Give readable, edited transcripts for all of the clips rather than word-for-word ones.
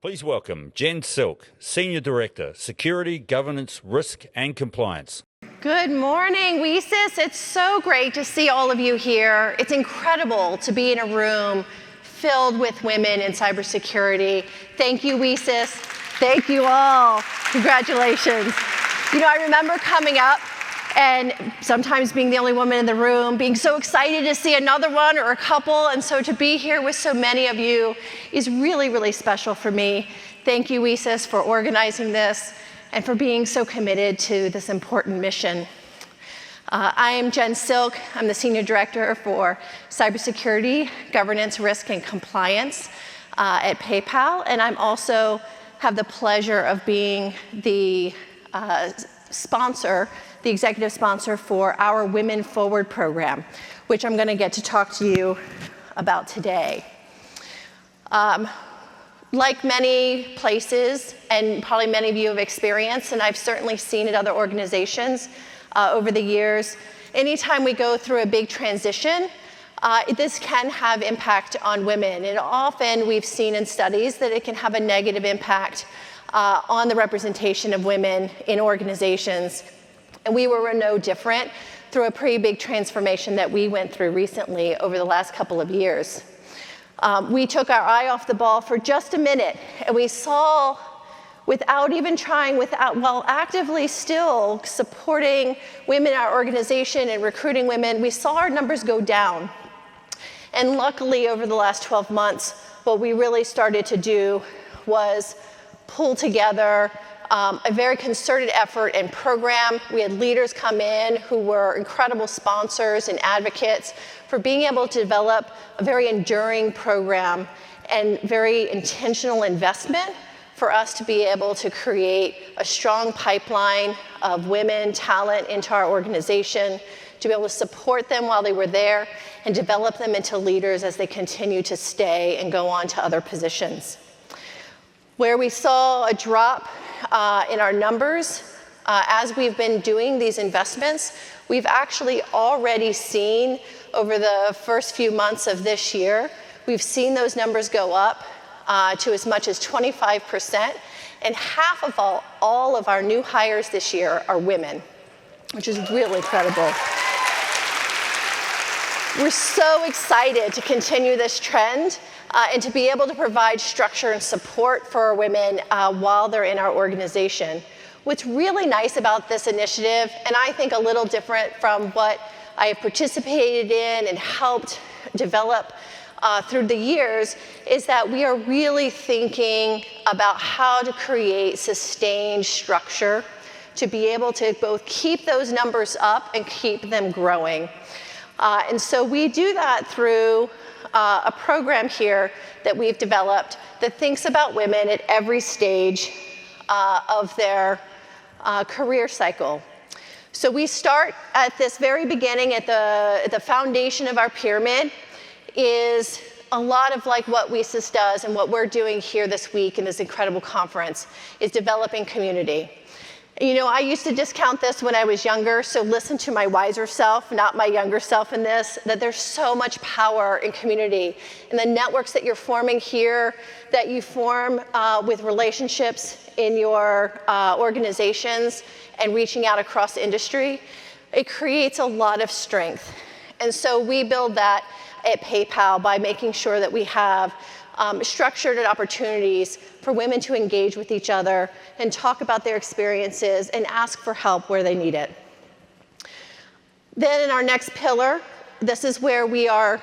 Please welcome Jen Silk, Senior Director, Security, Governance, Risk and Compliance. Good morning, WiCyS. It's so great to see all of you here. It's incredible to be in a room filled with women in cybersecurity. Thank you, WiCyS. Thank you all. Congratulations. You know, I remember coming up and sometimes being the only woman in the room, being so excited to see another one or a couple, and so to be here with so many of you is really, really special for me. Thank you, WiCyS, for organizing this and for being so committed to this important mission. I am Jen Silk. I'm the Senior Director for Cybersecurity, Governance, Risk, and Compliance at PayPal, and I'm also have the pleasure of being the the executive sponsor for our Women Forward program, which I'm going to get to talk to you about today. Like many places, and probably many of you have experienced, and I've certainly seen at other organizations over the years, anytime we go through a big transition, this can have impact on women. And often we've seen in studies that it can have a negative impact on the representation of women in organizations. And we were no different through a pretty big transformation that we went through recently over the last couple of years. We took our eye off the ball for just a minute, and we saw, without even trying, while actively still supporting women in our organization and recruiting women, we saw our numbers go down. And luckily, over the last 12 months, what we really started to do was pull together a very concerted effort and program. We had leaders come in who were incredible sponsors and advocates for being able to develop a very enduring program and very intentional investment for us to be able to create a strong pipeline of women talent into our organization, to be able to support them while they were there and develop them into leaders as they continue to stay and go on to other positions. Where we saw a drop in our numbers, as we've been doing these investments, we've actually already seen over the first few months of this year, we've seen those numbers go up to as much as 25%, and half of all of our new hires this year are women, which is really incredible. We're so excited to continue this trend and to be able to provide structure and support for our women while they're in our organization. What's really nice about this initiative, and I think a little different from what I have participated in and helped develop through the years, is that we are really thinking about how to create sustained structure to be able to both keep those numbers up and keep them growing. And so we do that through a program here that we've developed that thinks about women at every stage of their career cycle. So we start at this very beginning, at the foundation of our pyramid is a lot of like what WiCyS does and what we're doing here this week in this incredible conference is developing community. You know, I used to discount this when I was younger, so listen to my wiser self, not my younger self in this, that there's so much power in community. And the networks that you're forming here, that you form with relationships in your organizations and reaching out across industry, it creates a lot of strength. And so we build that at PayPal by making sure that we have structured opportunities for women to engage with each other and talk about their experiences and ask for help where they need it. Then in our next pillar, this is where we are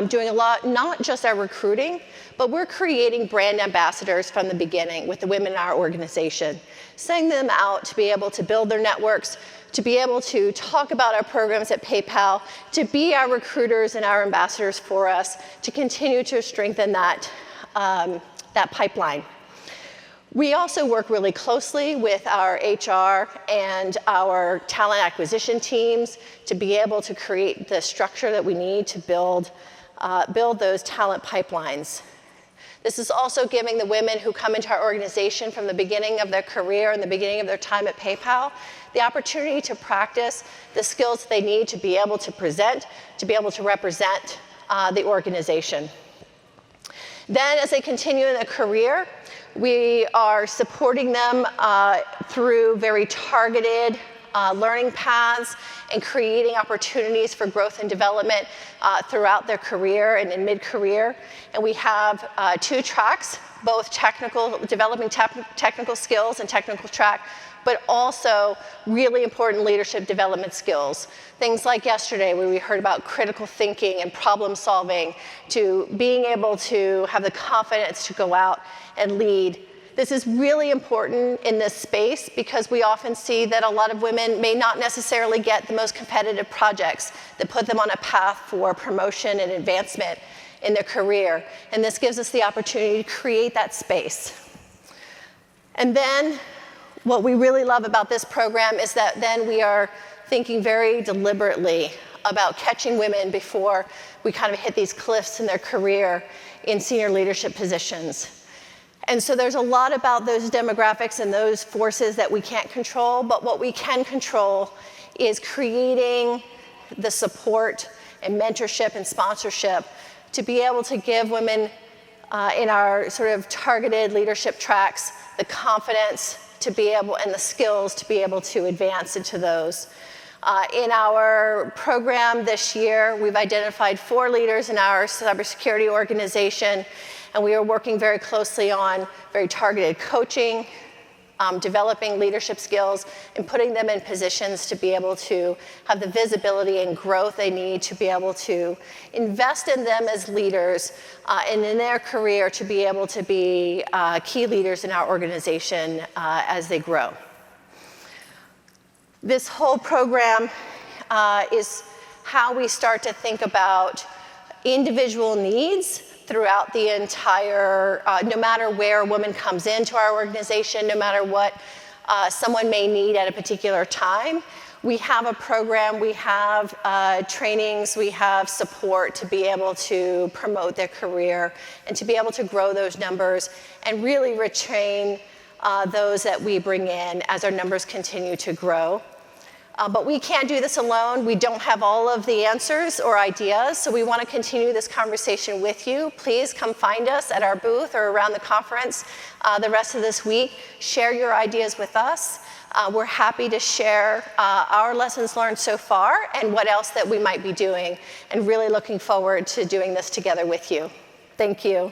doing a lot, not just our recruiting, but we're creating brand ambassadors from the beginning with the women in our organization, sending them out to be able to build their networks, to be able to talk about our programs at PayPal, to be our recruiters and our ambassadors for us, to continue to strengthen that pipeline. We also work really closely with our HR and our talent acquisition teams to be able to create the structure that we need to build those talent pipelines. This is also giving the women who come into our organization from the beginning of their career and the beginning of their time at PayPal the opportunity to practice the skills they need to be able to present, to be able to represent the organization. Then as they continue in their career, we are supporting them through very targeted learning paths and creating opportunities for growth and development throughout their career and in mid-career. And we have 2 tracks, both developing technical skills and technical track, but also really important leadership development skills. Things like yesterday where we heard about critical thinking and problem solving, to being able to have the confidence to go out and lead. This is really important in this space because we often see that a lot of women may not necessarily get the most competitive projects that put them on a path for promotion and advancement in their career. And this gives us the opportunity to create that space. And then what we really love about this program is that then we are thinking very deliberately about catching women before we kind of hit these cliffs in their career in senior leadership positions. And so there's a lot about those demographics and those forces that we can't control, but what we can control is creating the support and mentorship and sponsorship to be able to give women in our sort of targeted leadership tracks the confidence to be able and the skills to be able to advance into those. In our program this year, we've identified 4 leaders in our cybersecurity organization, and we are working very closely on very targeted coaching, developing leadership skills, and putting them in positions to be able to have the visibility and growth they need to be able to invest in them as leaders and in their career to be able to be key leaders in our organization as they grow. This whole program is how we start to think about individual needs throughout the entire, no matter where a woman comes into our organization, no matter what someone may need at a particular time. We have a program, we have trainings, we have support to be able to promote their career and to be able to grow those numbers and really retrain those that we bring in as our numbers continue to grow. But we can't do this alone. We don't have all of the answers or ideas, so we want to continue this conversation with you. Please come find us at our booth or around the conference the rest of this week. Share your ideas with us. We're happy to share our lessons learned so far and what else that we might be doing, and really looking forward to doing this together with you. Thank you.